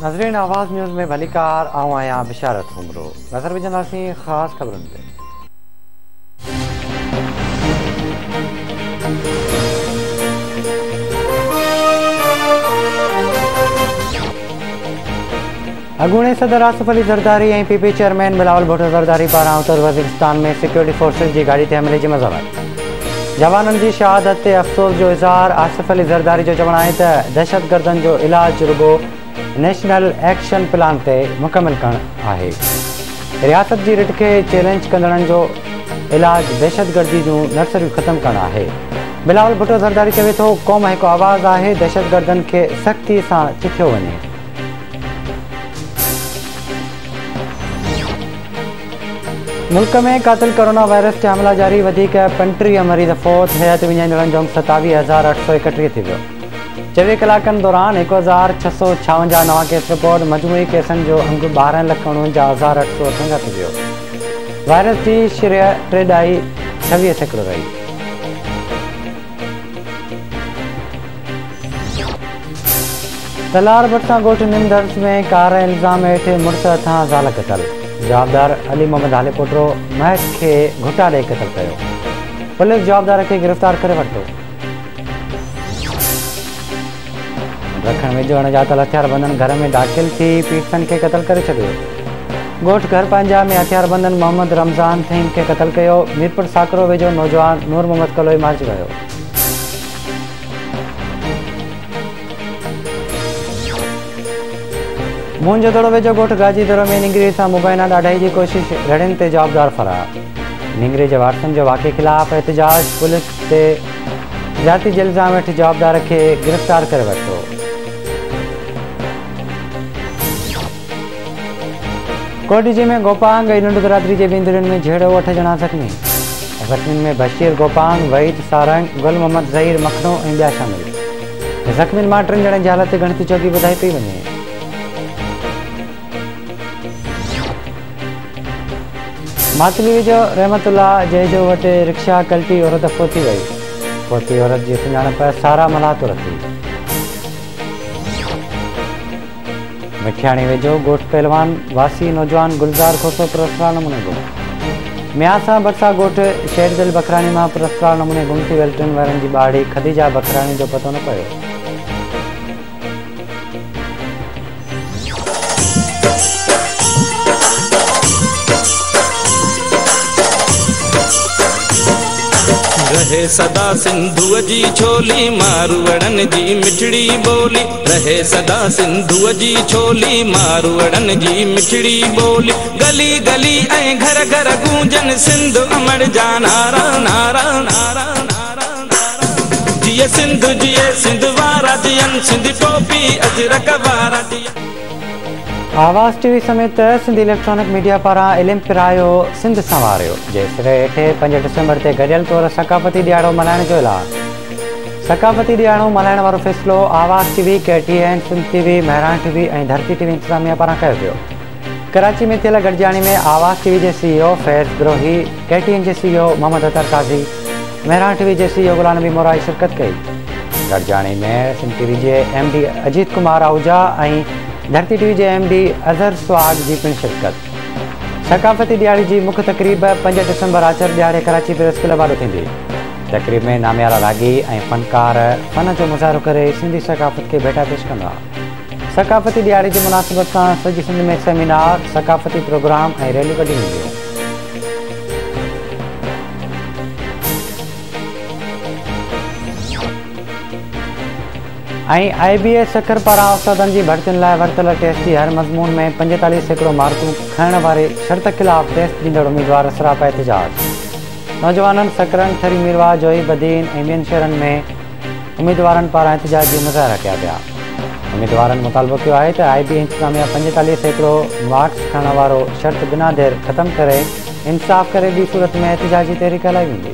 नाज़रीन, आवाज़ न्यूज़ में भलीकार आऊं आहियां बिशारत हुमरो। नज़र विझंदासीं ख़ासि ख़बरुनि ते। अॻूणे सदर आसिफ अली ज़रदारी ऐं पीपी चेयरमैन बिलावल भुट्टो ज़रदारी पारां उत्तर वज़ीरिस्तान में सिक्योरिटी फोर्सिस जी गाड़ी ते हमले जी मज़म्मत। जवाननि जी शहादत ते अफ़सोस जो इज़हार। आसिफ अली ज़रदारी जो चवणु आहे त दहशतगर्दनि जो इलाज रुगो नेशनल एक्शन प्लान ते मुकमिल करणु आहे। रियासत जी रिट खे चैलेंज कंदड़नि जो इलाज दहशतगर्दी जूं नर्सरियूं ख़तमु करणु आहे। बिलावल भुट्टो ज़रदारी चवे थो, क़ौम हिकु आवाज़ आहे, दहशतगर्दनि खे सख़्ती सां चिथियो वञे। मुल्क में कातिल कोरोना वायरस ते हमला जारी। वधीक 35 मरीज़ फ़ौत। हयात विञाईंदड़नि जो 27,831 थी वियो। 24 कलाकनि दौरान 1,656 नवां केस रिपोर्ट। मजमूई केसनि जो अंग 12,49,858 थी वियो। वायरस जी शरह 3.26% रही। तलार भरिसां ॻोठ निमदर्स में कार इल्ज़ाम हेठि मुड़ुस हथां ज़ाल क़तल। जवाबदार अली मोहम्मद हाले पुटो महक खे घुटा ॾेई क़तल कयो। पुलिस जवाबदार खे गिरफ़्तार करे वरितो। रखण वेझो अणॼातल हथियारबंदनि घर में दाख़िल थी पीड़तनि खे क़तल करे छॾियो। ॻोठ घर पंहिंजा में हथियारबंदनि मोहम्मद रमज़ान थीम खे क़तल कयो। मीरपुर साकरो वेझो नौजवान नूर मोहम्मद कलोई मारिजी वियो। मूंझ दड़ो वेझो ॻोठ गाजीदरो में निंगरी सां मुबैना ॾाढाई जी कोशिश। रड़ियुनि ते जवाबदार फरार। निंगरी जे वारसनि जो वाक़े ख़िलाफ़ एहतिजाज। पुलिस ते ज़ाती जे इल्ज़ाम हेठि जवाबदार खे गिरफ़्तार करे वरितो। कोटजी में गोपांग ऐं नंढ बिरादरी जे बिंदरियुनि में झेड़ो। 8 ॼणा ज़ख़्मी। ज़ख़्मियुनि में बशीर गोपांग, वहीद सारंग, गुल मोहम्मद ज़हीर मखनो ऐं ॿिया शामिल। ज़ख़्मियुनि मां 3 ॼणनि जी हालत गणती चौकी ॿुधाई पई वञे। मातली वेझो रहमतुल्ला जयजो वटि रिक्शा कल्टी औरत फोती वई। फोती औरत जी सुञाणप सारा मलातुर थी। मिठियाणी वेझो ॻोठ पहलवान वासी नौजवान गुलज़ार खोसो पुरस्कार नमूने गुम। म्यासा भरिसां ॻोठ शेरदिल बखराणी मां पुरस्कार नमूने गुम थी वियल 3 वारनि जी ॿाड़ी खदीजा बखराणी जो पतो न पियो। रहे सदा सिंधुअ जी छोली, मारवड़न जी मिठड़ी बोली। रहे सदा सिंधुअ जी छोली, मारवड़न जी मिठड़ी बोली। गली गली ऐं घर घर गूंजन सिंध अमर जा नारा नारा नारा नारा नारा। जिए सिंध जिए सिंध वारा जियन, सिंध टोपी अजरक वारा जियन। आवाज़ टीवी समेत सिंधी इलेक्ट्रॉनिक मीडिया पारां इल्मु पिरायो, सिंध संवारियो जे सिरे हेठि 5 डिसंबर ते गॾियल तौरु सकाफ़ती ॾियारो मल्हाइण जो ऐलान। सकाफ़ती ॾियारो मल्हाइण वारो फ़ैसिलो आवाज़ टीवी, KTN, सिंध टीवी, महरान टीवी ऐं धरती टीवी इंतज़ामिया पारां कयो वियो। कराची में थियल गॾिजाणी में आवाज़ टीवी जे CEO फैज़ गिरोही, KTN जे CEO मोहम्मद अतर काज़ी, महरान टीवी जे CEO गुलाम नबी मोराई शिरकत कई। गॾिजाणी में सिंध टीवी जे MD अजीत कुमार आहूजा ऐं धरती टीवी जे MD अज़हर सुहाग जी पिणु शिरकत। सकाफ़ती ॾियारी जी मुख्य तक़रीब 5 डिसंबर आचर ॾियारे कराची प्रेस क्लब वारो थींदी। तक़रीब में नामियारा रागी ऐं फनकार फन जो मुज़ाहिरो करे सिंधी सकाफ़त खे भेटा पेश कंदा। सकाफ़ती ॾियारी जी मुनासिबत सां सॼी सिंध में सेमिनार, सकाफ़ती प्रोग्राम ऐं रैलियूं कढियूं वेंदियूं। ऐं IBA सखर पारां उस्तादनि जी भर्तियुनि लाइ वरितल टेस्ट जी हर मज़मून में 45% मार्कूं खणण वारे शर्त ख़िलाफ़ टेस्ट ॾींदड़ उम्मीदवार सरापा एहतिजाज। नौजवाननि सकरन, थरी मीरवा, जोई बदीन ऐं ॿियनि शहरनि में उम्मीदवारनि पारां एहतिजाज जी मुज़ाहिरा कया पिया। उम्मीदवारनि मुतालबो कयो आहे त IBA इंतिज़ामिया 45% मार्क्स खणण वारो शर्त बिना देर ख़तमु करे इंसाफ़ करे ॿी सूरत में एहतिजाजी तहरीक हलाई वेंदी।